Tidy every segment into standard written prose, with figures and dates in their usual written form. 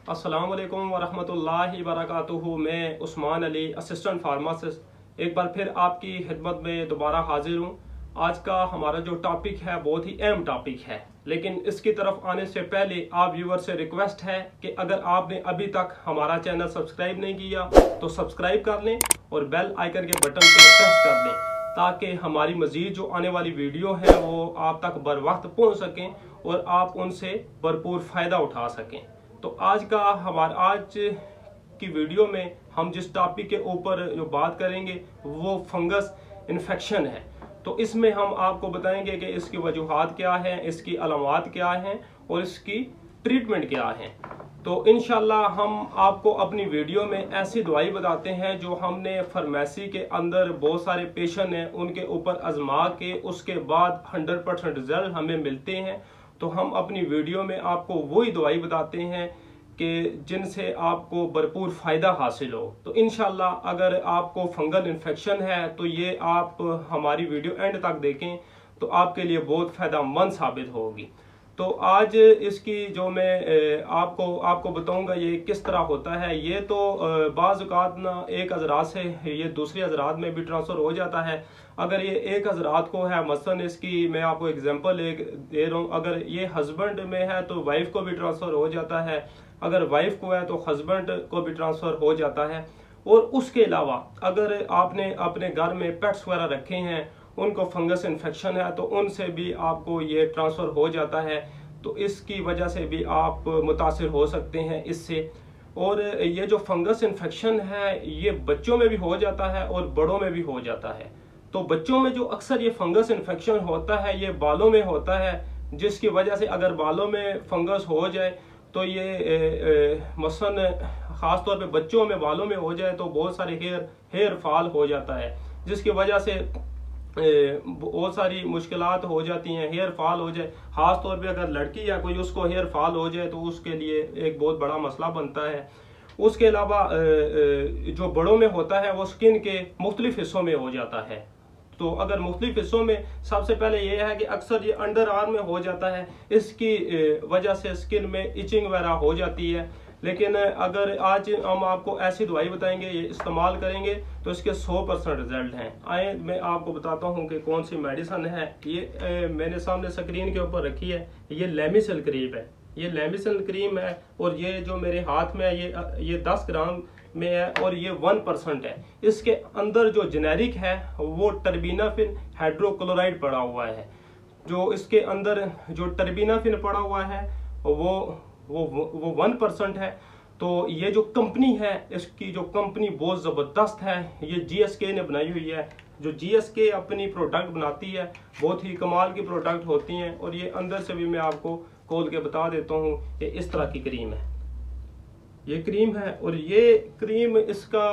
अस्सलाम वालेकुम वरहमतुल्लाहि वबरकातुहू। मैं उस्मान अली, असिस्टेंट फार्मासिस्ट, एक बार फिर आपकी खिदमत में दोबारा हाजिर हूँ। आज का हमारा जो टॉपिक है बहुत ही अहम टॉपिक है, लेकिन इसकी तरफ आने से पहले आप व्यूअर से रिक्वेस्ट है कि अगर आपने अभी तक हमारा चैनल सब्सक्राइब नहीं किया तो सब्सक्राइब कर लें और बेल आइकन के बटन को प्रेस कर दें, ताकि हमारी मज़ीद जो आने वाली वीडियो है वो आप तक बर वक्त पहुँच सकें और आप उनसे भरपूर फ़ायदा उठा सकें। तो आज की वीडियो में हम जिस टॉपिक के ऊपर जो बात करेंगे वो फंगस इन्फेक्शन है। तो इसमें हम आपको बताएंगे कि इसकी वजूहात क्या हैं, इसकी अलामात क्या हैं और इसकी ट्रीटमेंट क्या है। तो इंशाल्लाह हम आपको अपनी वीडियो में ऐसी दवाई बताते हैं जो हमने फार्मेसी के अंदर बहुत सारे पेशेंट हैं उनके ऊपर आजमा के उसके बाद 100% रिजल्ट हमें मिलते हैं। तो हम अपनी वीडियो में आपको वही दवाई बताते हैं कि जिनसे आपको भरपूर फ़ायदा हासिल हो। तो इंशाल्लाह अगर आपको फंगल इन्फेक्शन है तो ये आप हमारी वीडियो एंड तक देखें तो आपके लिए बहुत फ़ायदेमंद साबित होगी। तो आज इसकी जो मैं आपको बताऊंगा ये किस तरह होता है। ये तो बाज़ औक़ात ना एक हज़रात से ये दूसरे हज़रात में भी ट्रांसफ़र हो जाता है। अगर ये एक हज़रात को है, मसलन इसकी मैं आपको एग्जांपल एक दे रहा हूँ, अगर ये हस्बैंड में है तो वाइफ को भी ट्रांसफ़र हो जाता है, अगर वाइफ को है तो हस्बैंड को भी ट्रांसफ़र हो जाता है। और उसके अलावा अगर आपने अपने घर में पेट्स वगैरह रखे हैं, उनको फंगस इन्फेक्शन है तो उनसे भी आपको ये ट्रांसफ़र हो जाता है। तो इसकी वजह से भी आप मुतासिर हो सकते हैं इससे। और ये जो फंगस इन्फेक्शन है ये बच्चों में भी हो जाता है और बड़ों में भी हो जाता है। तो बच्चों में जो अक्सर ये फंगस इन्फेक्शन होता है ये बालों में होता है, जिसकी वजह से अगर बालों में फंगस हो जाए तो ये मसलन ख़ास तौर पे बच्चों में बालों में हो जाए तो बहुत सारे हेयर फॉल हो जाता है, जिसकी वजह से बहुत सारी मुश्किलात हो जाती हैं। हेयर फॉल हो जाए, ख़ास तौर पे अगर लड़की या कोई उसको हेयर फॉल हो जाए तो उसके लिए एक बहुत बड़ा मसला बनता है। उसके अलावा जो बड़ों में होता है वो स्किन के मुख्तलिफ हिस्सों में हो जाता है। तो अगर मुख्तलिफ हिस्सों में सबसे पहले ये है कि अक्सर ये अंडर आर्म में हो जाता है, इसकी वजह से स्किन में इचिंग वगैरह हो जाती है। लेकिन अगर आज हम आपको ऐसी दवाई बताएंगे, ये इस्तेमाल करेंगे तो इसके 100% रिजल्ट हैं। आए मैं आपको बताता हूँ कि कौन सी मेडिसिन है। ये मैंने सामने स्क्रीन के ऊपर रखी है, ये लेमिसल क्रीम है। ये लेमिसल क्रीम है और ये जो मेरे हाथ में है ये 10 ग्राम में है और ये 1% है। इसके अंदर जो जेनेरिक है वो टर्बिनाफिन हाइड्रोक्लोराइड पड़ा हुआ है। जो इसके अंदर जो टर्बिनाफिन पड़ा हुआ है वो 1% है। तो ये जो कंपनी है, इसकी जो कंपनी बहुत ज़बरदस्त है, ये GSK ने बनाई हुई है। जो GSK अपनी प्रोडक्ट बनाती है बहुत ही कमाल की प्रोडक्ट होती हैं। और ये अंदर से भी मैं आपको खोल के बता देता हूँ कि इस तरह की क्रीम है, ये क्रीम है। और ये क्रीम इसका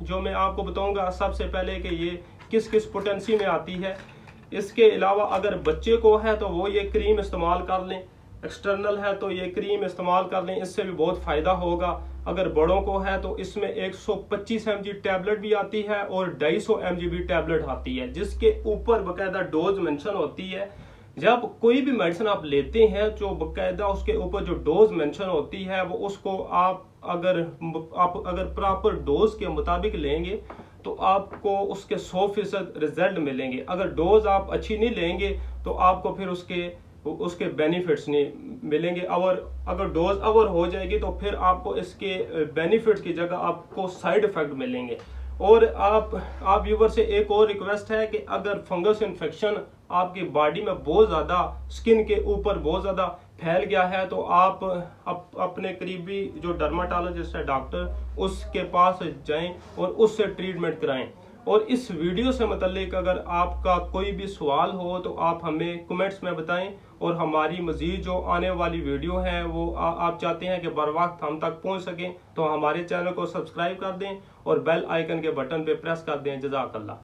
जो मैं आपको बताऊंगा सबसे पहले कि ये किस किस पोटेंसी में आती है। इसके अलावा अगर बच्चे को है तो वो ये क्रीम इस्तेमाल कर लें, एक्सटर्नल है तो ये क्रीम इस्तेमाल कर लें, इससे भी बहुत फ़ायदा होगा। अगर बड़ों को है तो इसमें 125 mg टैबलेट भी आती है और 250 mg भी टैबलेट आती है, जिसके ऊपर बाकायदा डोज मेंशन होती है। जब कोई भी मेडिसिन आप लेते हैं जो बाकायदा उसके ऊपर जो डोज मेंशन होती है वो उसको आप अगर प्रॉपर डोज के मुताबिक लेंगे तो आपको उसके 100% रिजल्ट मिलेंगे। अगर डोज आप अच्छी नहीं लेंगे तो आपको फिर उसके बेनिफिट्स नहीं मिलेंगे। और अगर डोज ओवर हो जाएगी तो फिर आपको इसके बेनिफिट्स की जगह आपको साइड इफेक्ट मिलेंगे। और आप व्यूवर से एक और रिक्वेस्ट है कि अगर फंगस इन्फेक्शन आपकी बॉडी में बहुत ज़्यादा स्किन के ऊपर बहुत ज़्यादा फैल गया है तो आप अपने करीबी जो डर्माटोलॉजिस्ट है डॉक्टर, उसके पास जाएं और उससे ट्रीटमेंट कराएं। और इस वीडियो से मतलब अगर आपका कोई भी सवाल हो तो आप हमें कमेंट्स में बताएं। और हमारी मज़ीद जो आने वाली वीडियो है वो आप चाहते हैं कि बर वक्त हम तक पहुंच सकें तो हमारे चैनल को सब्सक्राइब कर दें और बेल आइकन के बटन पे प्रेस कर दें। जज़ाकल्लाह।